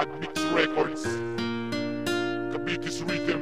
Admix Records, Cabitis Rhythm.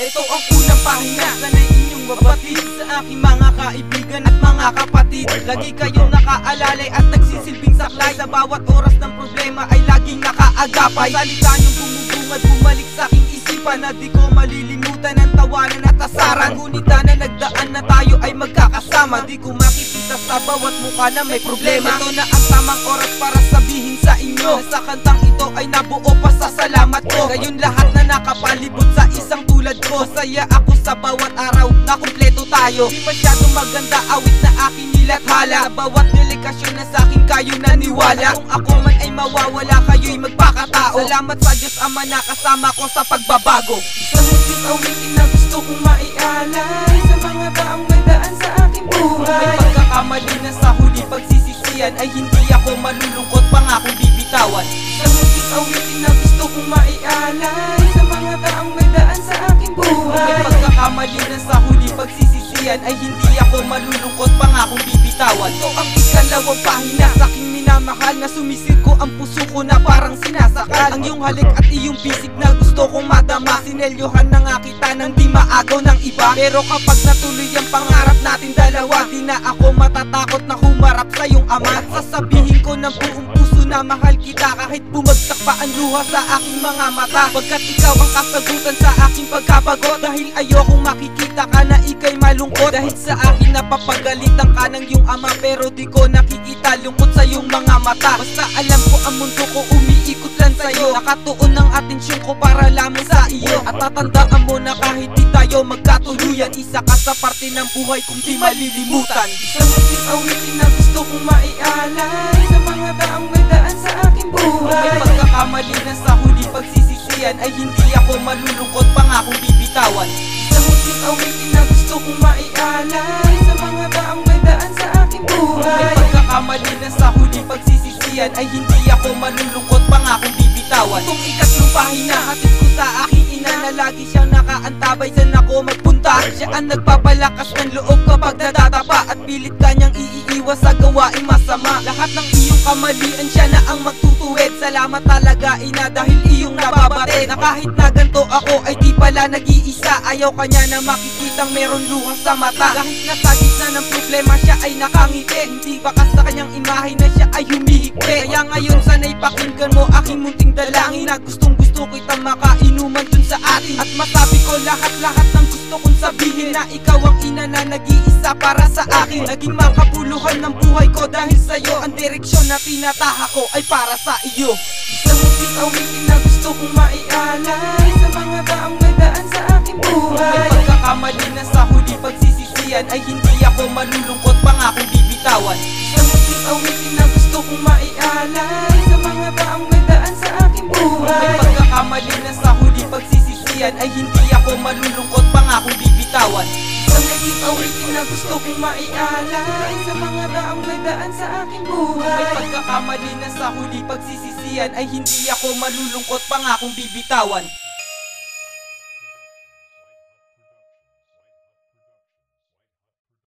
Ito ang unang pahina, sana'y inyong mabatid sa aking mga kaibigan at mga kapatid. Lagi kayong nakaalalay at nagsisilbing saklay. Sa bawat oras ng problema ay laging nakaagapay. Salita niyong bumubungad, bumalik sa aking isipan, na di ko malilimutan ang tawanan at asaran. Ngunit na nagdaan na tayo ay magkakasama. Di ko makikita sa bawat mukha na may problema. Ito na ang tamang oras para sabihin sa inyo na sa kantang ito ay nabuo pa sa salamat ko. Kayong lahat na nakapalibot sa isang tulad ko, saya ako sa bawat araw na kumpleto tayo. Di masyadong maganda awit na aking nilathala, sa bawat delikasyon na sa akin kayo naniwala. Kung ako man ay mawawala, kayo'y magpakatao. Salamat sa Diyos Ama na kasama ko sa pagbabago. Isang muzik awitin na gusto kong maialay sa mga taong may daan sa aking buhay. May pagkakamali na sa huli pagsisisihan ay hindi ako malulungkot, pangakong bibitawan. Isang muzik awitin na gusto kong maialay sa mga taong may daan sa aking buhay. May pagkakamali na sa huli pagsisisihan ay hindi ako malulungkot, pangakong bibitawan. Ito ang ikalawang pahina sa aking minamahal, na sumisirko ang puso ko na parang sinasakal. Ang iyong halik at iyong bisig na gusto kong madama, sinelyohan na nga kita nang di maagaw ng iba. Pero kapag natuloy ang pangarap natin dalawa, di na ako matatakot na humarap sa iyong ama. At sasabihin ko ng buong puso na mahal kita, kahit bumagsak pa ang luha sa aking mga mata. Pagkat ikaw ang kasagutan sa aking pagkabagot, dahil ayokong makikita ka na ika'y malungkot. Dahil sa akin napapagalitan ka ng iyong ama, pero di ko nakikita lungkot sa iyong mga mata. Basta alam ko ang mundo ko umiikot lang sa'yo, nakatuon ang atensyon ko para lamang sa iyo. At tatandaan mo na kahit di tayo magkatuluyan, isa ka sa parte ng buhay kong di malilimutan. Isang muzik awitin na gusto kong maialay sa mga taong may daan sa aking buhay. May pagkakamali na sa huli pagsisisihan ay hindi ako malulungkot, pangakong bibitawan. Isang muzik awitin na gusto kong maialay sa mga taong may daan sa aking buhay. May pagkakamali na sa huli pagsisisihan ay hindi ako malulungkot, pangakong bibitawan. Kung ikatlong pahina, hatid ko sa aking ina na lagi siyang nakaantabay saan ako magpunta. Siya ang nagpapalakas ng loob kapag natatapa, at pilit kanyang iiwas sa gawaing masama. Lahat ng iyong kamalian siya na ang magtutuwid. Salamat talaga ina, dahil iyong nababatid na kahit na ganto ako ay di pala nag-iisa. Ayaw kanya na makikitang meron luha sa mata. Kahit nasa gitna ng problema siya ay nakangiti, hindi baka sa kanyang imahe na siya ay humihigpit. Kaya ngayon sana'y pakinggan mo aking munting dalangin, na gustong gusto kitang makainuman dun sa atin. At masabi ko lahat-lahat ng gusto kong sabihin, na ikaw ang ina na nag-iisa para sa akin. Naging makapuluhan ng buhay ko dahil sa'yo, ang direksyon na tinataha ko ay para sa iyo. Isang muzik awitin na gusto kong maialay sa mga taong may daan sa aking buhay. May pagkakamali na sa huli pagsisisihan ay hindi ako malulungkot, pangakong bibitawan. Isang muzik awitin na gusto kong maialay sa mga taong may daan sa aking buhay. May pagkakamali na sa huli pagsisisihan ay hindi ako malulungkot, pangakong bibitawan. Isang muzik awitin na gusto kong maialay sa mga taong may daan sa aking buhay. May pagkakamali na sa huli pagsisisihan ay hindi ako malulungkot, pangakong bibitawan.